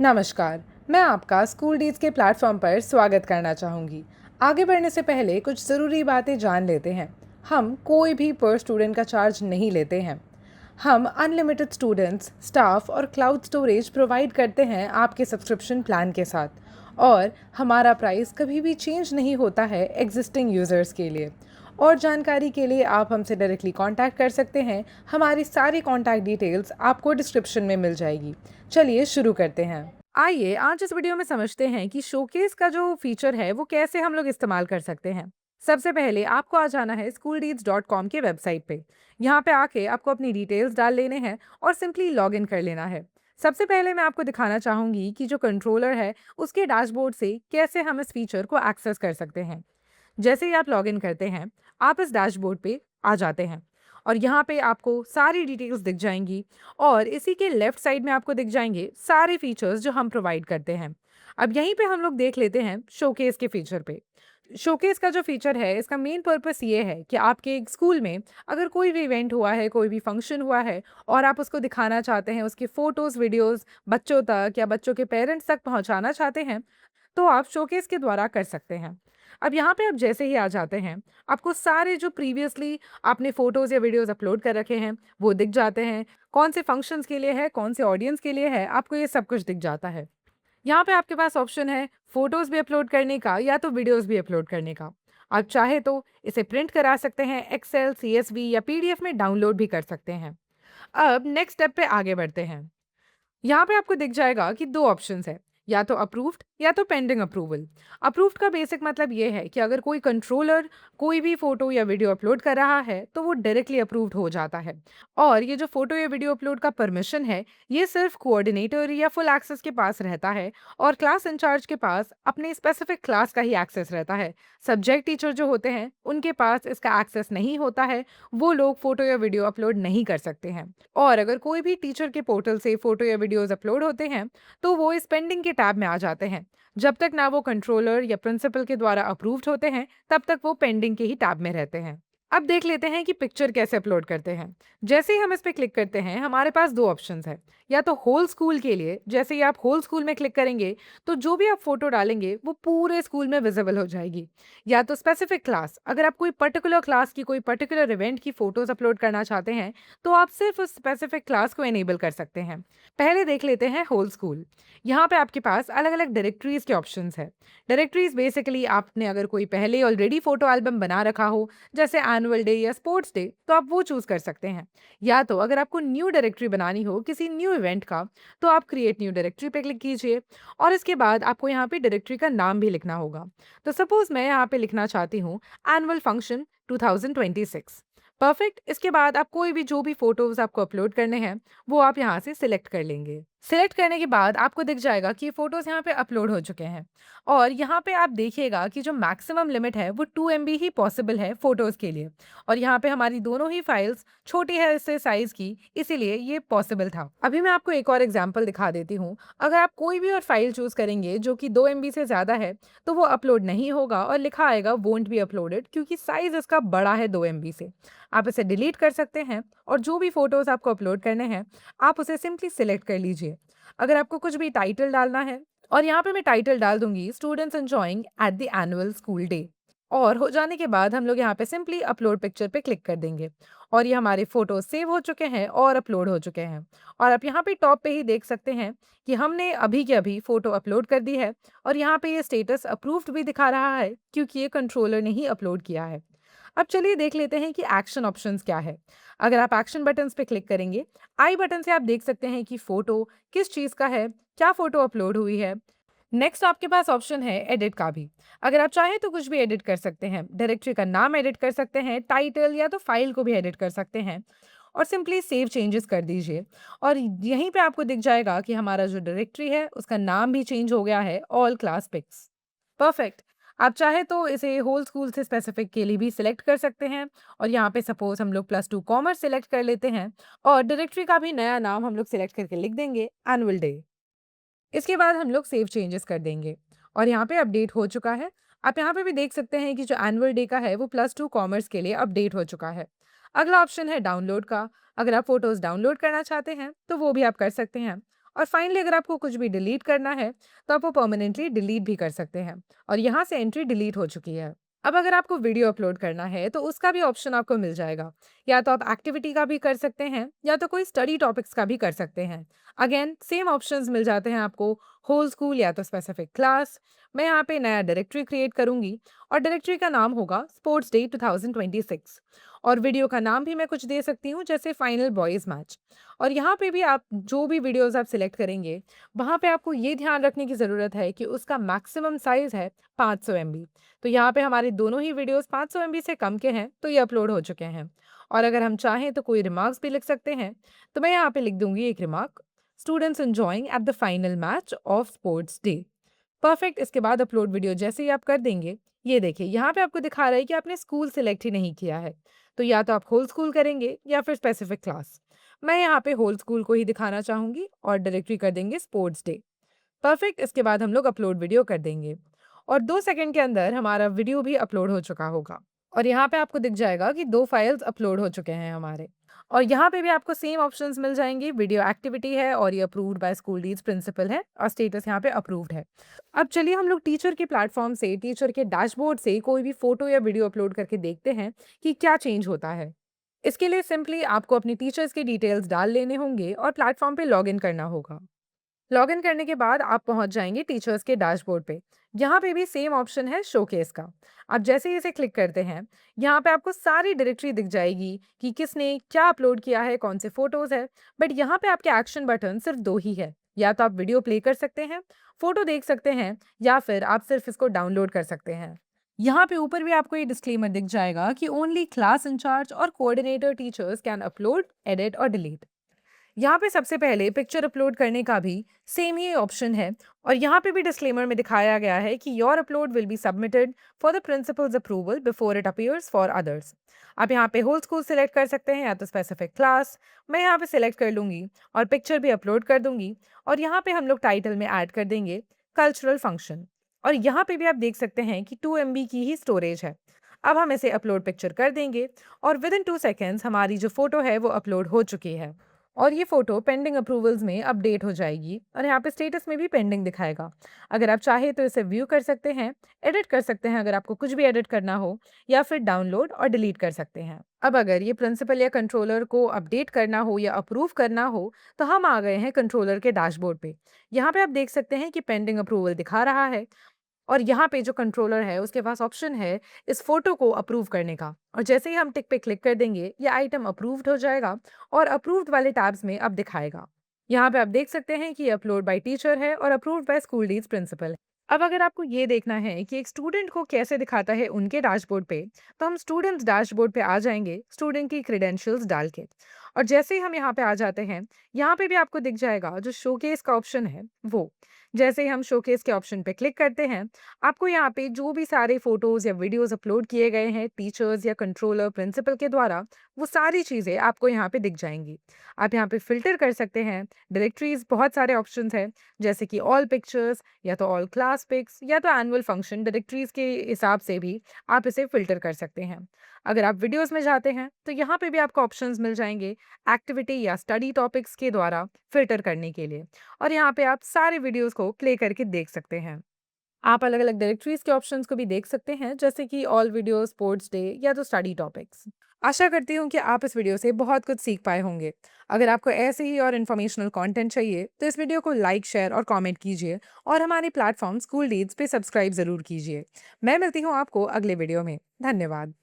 नमस्कार। मैं आपका स्कूल डीज के प्लेटफॉर्म पर स्वागत करना चाहूँगी। आगे बढ़ने से पहले कुछ ज़रूरी बातें जान लेते हैं। हम कोई भी पर स्टूडेंट का चार्ज नहीं लेते हैं। हम अनलिमिटेड स्टूडेंट्स, स्टाफ और क्लाउड स्टोरेज प्रोवाइड करते हैं आपके सब्सक्रिप्शन प्लान के साथ। और हमारा प्राइस कभी भी चेंज नहीं होता है एग्जिस्टिंग यूज़र्स के लिए। और जानकारी के लिए आप हमसे डायरेक्टली कांटेक्ट कर सकते हैं। हमारी सारी कांटेक्ट डिटेल्स आपको डिस्क्रिप्शन में मिल जाएगी। चलिए शुरू करते हैं। आइए आज इस वीडियो में समझते हैं कि शोकेस का जो फीचर है वो कैसे हम लोग इस्तेमाल कर सकते हैं। सबसे पहले आपको आ जाना है schooldeeds.com के वेबसाइट पे। यहाँ पे आके आपको अपनी डिटेल्स डाल लेने हैं और सिंपली लॉग इन कर लेना है। सबसे पहले मैं आपको दिखाना चाहूँगी कि जो कंट्रोलर है उसके डैशबोर्ड से कैसे हम इस फीचर को एक्सेस कर सकते हैं। जैसे ही आप लॉगिन करते हैं, आप इस डैशबोर्ड पे आ जाते हैं और यहाँ पे आपको सारी डिटेल्स दिख जाएंगी और इसी के लेफ्ट साइड में आपको दिख जाएंगे सारे फीचर्स जो हम प्रोवाइड करते हैं। अब यहीं पे हम लोग देख लेते हैं शोकेस के फीचर पे। शोकेस का जो फीचर है इसका मेन पर्पस ये है कि आपके स्कूल में अगर कोई भी इवेंट हुआ है, कोई भी फंक्शन हुआ है और आप उसको दिखाना चाहते हैं, उसके फोटोज़, वीडियोज़ बच्चों तक या बच्चों के पेरेंट्स तक पहुँचाना चाहते हैं, तो आप शोकेस के द्वारा कर सकते हैं। अब यहाँ पे आप जैसे ही आ जाते हैं, आपको सारे जो प्रीवियसली आपने फ़ोटोज़ या वीडियोज़ अपलोड कर रखे हैं, वो दिख जाते हैं। कौन से फंक्शंस के लिए है, कौन से ऑडियंस के लिए है, आपको ये सब कुछ दिख जाता है। यहाँ पे आपके पास ऑप्शन है फ़ोटोज़ भी अपलोड करने का या तो वीडियोज़ भी अपलोड करने का। आप चाहे तो इसे प्रिंट करा सकते हैं, एक्सेल, सीएसवी या पीडीएफ में डाउनलोड भी कर सकते हैं। अब नेक्स्ट स्टेप पे आगे बढ़ते हैं। यहाँ पे आपको दिख जाएगा कि 2 ऑप्शंस हैं, या तो अप्रूव्ड या तो पेंडिंग अप्रूवल। अप्रूव्ड का बेसिक मतलब ये है कि अगर कोई कंट्रोलर कोई भी फ़ोटो या वीडियो अपलोड कर रहा है, तो वो डायरेक्टली अप्रूव्ड हो जाता है। और ये जो फ़ोटो या वीडियो अपलोड का परमिशन है, ये सिर्फ कोऑर्डिनेटर या फुल एक्सेस के पास रहता है और क्लास इंचार्ज के पास अपने स्पेसिफिक क्लास का ही एक्सेस रहता है। सब्जेक्ट टीचर जो होते हैं, उनके पास इसका एक्सेस नहीं होता है, वो लोग फ़ोटो या वीडियो अपलोड नहीं कर सकते हैं। और अगर कोई भी टीचर के पोर्टल से फ़ोटो या वीडियोज़ अपलोड होते हैं, तो वो इस पेंडिंग के टैब में आ जाते हैं। जब तक ना वो कंट्रोलर या प्रिंसिपल के द्वारा अप्रूव्ड होते हैं, तब तक वो पेंडिंग के ही टैब में रहते हैं। अब देख लेते हैं कि पिक्चर कैसे अपलोड करते हैं। जैसे ही हम इस पे क्लिक करते हैं, हमारे पास 2 ऑप्शंस हैं। या तो होल स्कूल के लिए, जैसे ही आप होल स्कूल में क्लिक करेंगे, तो जो भी आप फ़ोटो डालेंगे, वो पूरे स्कूल में विज़िबल हो जाएगी। या तो स्पेसिफिक क्लास, अगर आप कोई पर्टिकुलर क्लास की कोई पर्टिकुलर इवेंट की फ़ोटोज़ अपलोड करना चाहते हैं, तो आप सिर्फ उस स्पेसिफिक क्लास को इनेबल कर सकते हैं। पहले देख लेते हैं होल स्कूल। यहाँ पे आपके पास अलग-अलग डायरेक्टरीज़ के ऑप्शंस हैं। डायरेक्टरीज़ बेसिकली आपने अगर कोई पहले ऑलरेडी फ़ोटो एल्बम बना रखा हो, जैसे एनुअल डे या स्पोर्ट्स डे, तो आप वो चूज़ कर सकते हैं। या तो अगर आपको न्यू डायरेक्टरी बनानी हो किसी न्यू इवेंट का, तो आप क्रिएट न्यू डायरेक्टरी पे क्लिक कीजिए और इसके बाद आपको यहाँ पे डायरेक्टरी का नाम भी लिखना होगा। तो सपोज़ मैं यहाँ पे लिखना चाहती हूँ एनुअल फंक्शन 2026। परफेक्ट। इसके बाद आप कोई भी जो भी फ़ोटोज़ आपको अपलोड करने हैं, वो आप यहाँ से सिलेक्ट कर लेंगे। सिलेक्ट करने के बाद आपको दिख जाएगा कि ये फ़ोटोज़ यहाँ पे अपलोड हो चुके हैं और यहाँ पे आप देखिएगा कि जो मैक्सिमम लिमिट है वो 2 एमबी ही पॉसिबल है फ़ोटोज़ के लिए और यहाँ पे हमारी दोनों ही फाइल्स छोटी है इससे साइज़ की, इसीलिए ये पॉसिबल था। अभी मैं आपको एक और एग्ज़ाम्पल दिखा देती हूँ। अगर आप कोई भी और फाइल चूज़ करेंगे जो कि 2 एमबी से ज़्यादा है, तो वो अपलोड नहीं होगा और लिखा आएगा वोंट बी अपलोडेड, क्योंकि साइज़ इसका बड़ा है 2 एमबी से। आप इसे डिलीट कर सकते हैं और जो भी फ़ोटोज़ आपको अपलोड करने हैं, आप उसे सिंपली सिलेक्ट कर लीजिए। अगर आपको कुछ भी टाइटल डालना है, और यहाँ पे मैं टाइटल डाल दूँगी students enjoying at the annual school day, और हो जाने के बाद हम लोग यहाँ पे सिंपली अपलोड पिक्चर पे क्लिक कर देंगे और ये हमारे फ़ोटोज़ सेव हो चुके हैं और अपलोड हो चुके हैं। और आप यहाँ पे टॉप पे ही देख सकते हैं कि हमने अभी के अभी फ़ोटो अपलोड कर दी है और यहाँ पे ये स्टेटस अप्रूव्ड भी दिखा रहा है, क्योंकि ये कंट्रोलर ने ही अपलोड किया है। अब चलिए देख लेते हैं कि एक्शन ऑप्शंस क्या है। अगर आप एक्शन बटन्स पे क्लिक करेंगे, आई बटन से आप देख सकते हैं कि फ़ोटो किस चीज़ का है, क्या फ़ोटो अपलोड हुई है। नेक्स्ट आपके पास ऑप्शन है एडिट का भी। अगर आप चाहें तो कुछ भी एडिट कर सकते हैं। डायरेक्टरी का नाम एडिट कर सकते हैं, टाइटल या तो फाइल को भी एडिट कर सकते हैं और सिंपली सेव चेंजेस कर दीजिए। और यहीं पे आपको दिख जाएगा कि हमारा जो डायरेक्टरी है उसका नाम भी चेंज हो गया है, ऑल क्लास पिक्स। परफेक्ट। आप चाहे तो इसे होल स्कूल से स्पेसिफिक के लिए भी सिलेक्ट कर सकते हैं और यहाँ पे सपोज हम लोग +2 कॉमर्स सिलेक्ट कर लेते हैं और डायरेक्टरी का भी नया नाम हम लोग सिलेक्ट करके लिख देंगे एनुअल डे। इसके बाद हम लोग सेव चेंजेस कर देंगे और यहाँ पे अपडेट हो चुका है। आप यहाँ पे भी देख सकते हैं कि जो एनुअल डे का है वो +2 कॉमर्स के लिए अपडेट हो चुका है। अगला ऑप्शन है डाउनलोड का। अगर आप फोटोज़ डाउनलोड करना चाहते हैं तो वो भी आप कर सकते हैं और फाइनली अगर आपको कुछ भी डिलीट करना है तो आप वो परमानेंटली डिलीट भी कर सकते हैं। और यहाँ से एंट्री डिलीट हो चुकी है। अब अगर आपको वीडियो अपलोड करना है तो उसका भी ऑप्शन आपको मिल जाएगा। या तो आप एक्टिविटी का भी कर सकते हैं या तो कोई स्टडी टॉपिक्स का भी कर सकते हैं। अगेन सेम ऑप्शंस मिल जाते हैं आपको, होल स्कूल या तो स्पेसिफिक क्लास। मैं यहाँ पे नया डायरेक्टरी क्रिएट करूंगी और डायरेक्टरी का नाम होगा स्पोर्ट्स डे 2026। और वीडियो का नाम भी मैं कुछ दे सकती हूँ, जैसे फाइनल बॉयज मैच। और यहाँ पे भी आप जो भी वीडियोस आप सिलेक्ट करेंगे वहाँ पे आपको ये ध्यान रखने की ज़रूरत है कि उसका मैक्सिमम साइज़ है 500 MB। तो यहाँ पे हमारे दोनों ही वीडियोस 500 MB से कम के हैं तो ये अपलोड हो चुके हैं। और अगर हम चाहें तो कोई रिमार्क्स भी लिख सकते हैं। तो मैं यहाँ पे लिख दूंगी एक remark, students enjoying at the final match of sports day. Perfect. इसके बाद अपलोड वीडियो जैसे ही आप कर देंगे, ये देखिए यहाँ पे आपको दिखा रहा है कि आपने स्कूल सिलेक्ट ही नहीं किया है। तो या तो आप होल स्कूल करेंगे या फिर स्पेसिफिक क्लास। मैं यहाँ पे होल स्कूल को ही दिखाना चाहूंगी और डायरेक्टरी कर देंगे स्पोर्ट्स डे। परफेक्ट। इसके बाद हम लोग अपलोड वीडियो कर देंगे और 2 सेकंड के अंदर हमारा वीडियो भी अपलोड हो चुका होगा। और यहाँ पे आपको दिख जाएगा कि 2 फाइल्स अपलोड हो चुके हैं हमारे। और यहाँ पे भी आपको सेम ऑप्शंस मिल जाएंगे, वीडियो एक्टिविटी है और ये approved by school leads principal है और स्टेटस यहाँ पे अप्रूव्ड है। अब चलिए हम लोग टीचर के प्लेटफॉर्म से, टीचर के डैशबोर्ड से कोई भी फोटो या वीडियो अपलोड करके देखते हैं कि क्या चेंज होता है। इसके लिए सिंपली आपको अपनी टीचर्स के डिटेल्स डाल लेने होंगे और प्लेटफॉर्म पे लॉग इन करना होगा। लॉगिन करने के बाद आप पहुंच जाएंगे टीचर्स के डैशबोर्ड पे। यहाँ पे भी सेम ऑप्शन है शोकेस का। आप जैसे ही इसे क्लिक करते हैं, यहाँ पे आपको सारी डायरेक्टरी दिख जाएगी कि किसने क्या अपलोड किया है, कौन से फोटोज है। बट यहाँ पे आपके एक्शन बटन सिर्फ 2 ही है। या तो आप वीडियो प्ले कर सकते हैं, फोटो देख सकते हैं, या फिर आप सिर्फ इसको डाउनलोड कर सकते हैं। यहाँ पे ऊपर भी आपको ये डिस्क्लेमर दिख जाएगा कि ओनली क्लास इंचार्ज और coordinator teachers can upload, edit और डिलीट। यहाँ पे सबसे पहले पिक्चर अपलोड करने का भी सेम ही ऑप्शन है। और यहाँ पे भी डिस्क्लेमर में दिखाया गया है कि your upload will be submitted for the principles approval before it appears for others. आप यहाँ पे होल स्कूल सिलेक्ट कर सकते हैं या तो स्पेसिफिक क्लास। मैं यहाँ पे सिलेक्ट कर लूँगी और पिक्चर भी अपलोड कर दूंगी। और यहाँ पे हम लोग टाइटल में ऐड कर देंगे कल्चरल फंक्शन। और यहाँ पे भी आप देख सकते हैं कि 2 MB की ही स्टोरेज है। अब हम इसे अपलोड पिक्चर कर देंगे और विद इन 2 सेकेंड्स हमारी जो फोटो है वो अपलोड हो चुकी है। और ये फ़ोटो पेंडिंग अप्रूवल्स में अपडेट हो जाएगी और यहाँ पे स्टेटस में भी पेंडिंग दिखाएगा। अगर आप चाहे तो इसे व्यू कर सकते हैं, एडिट कर सकते हैं अगर आपको कुछ भी एडिट करना हो, या फिर डाउनलोड और डिलीट कर सकते हैं। अब अगर ये प्रिंसिपल या कंट्रोलर को अपडेट करना हो या अप्रूव करना हो तो हम आ गए हैं कंट्रोलर के डैशबोर्ड पे। यहाँ पे आप देख सकते हैं कि पेंडिंग अप्रूवल दिखा रहा है। और यहाँ पे जो कंट्रोलर है उसके पास ऑप्शन है इस फोटो को अप्रूव करने का। और जैसे ही हम टिक पे क्लिक कर देंगे, ये आइटम अप्रूव्ड हो जाएगा और अप्रूव्ड वाले टैब्स में अब दिखाएगा। यहाँ पे आप देख सकते हैं कि अपलोड बाय टीचर है और approved by school leads principal. अब अगर आपको ये देखना है कि एक स्टूडेंट को कैसे दिखाता है उनके डैशबोर्ड पे, तो हम स्टूडेंट्स डैशबोर्ड पे आ जाएंगे स्टूडेंट की क्रेडेंशियल्स डाल के। और जैसे ही हम यहाँ पे आ जाते हैं, यहाँ पे भी आपको दिख जाएगा जो शोकेस का ऑप्शन है वो। जैसे ही हम शोकेस के ऑप्शन पे क्लिक करते हैं, आपको यहाँ पे जो भी सारे फोटोज या वीडियोस अपलोड किए गए हैं टीचर्स या कंट्रोलर प्रिंसिपल के द्वारा, वो सारी चीज़ें आपको यहाँ पे दिख जाएंगी। आप यहाँ पे फिल्टर कर सकते हैं डायरेक्टरीज, बहुत सारे ऑप्शंस हैं, जैसे कि ऑल पिक्चर्स या तो ऑल क्लास पिक्स या तो एनुअल फंक्शन डायरेक्टरीज के हिसाब से भी आप इसे फिल्टर कर सकते हैं। अगर आप वीडियोस में जाते हैं तो यहाँ पे भी आपको ऑप्शंस मिल जाएंगे एक्टिविटी या स्टडी टॉपिक्स के द्वारा फिल्टर करने के लिए। और यहाँ पे आप सारे वीडियोस को प्ले करके देख सकते हैं। आप अलग अलग डायरेक्टरीज के ऑप्शंस को भी देख सकते हैं, जैसे कि ऑल वीडियो, स्पोर्ट्स डे या तो स्टडी टॉपिक्स। आशा करती हूँ कि आप इस वीडियो से बहुत कुछ सीख पाए होंगे। अगर आपको ऐसे ही और इन्फॉर्मेशनल कंटेंट चाहिए तो इस वीडियो को लाइक, शेयर और कमेंट कीजिए और हमारे प्लेटफॉर्म स्कूल लीड्स पे सब्सक्राइब ज़रूर कीजिए। मैं मिलती हूँ आपको अगले वीडियो में। धन्यवाद।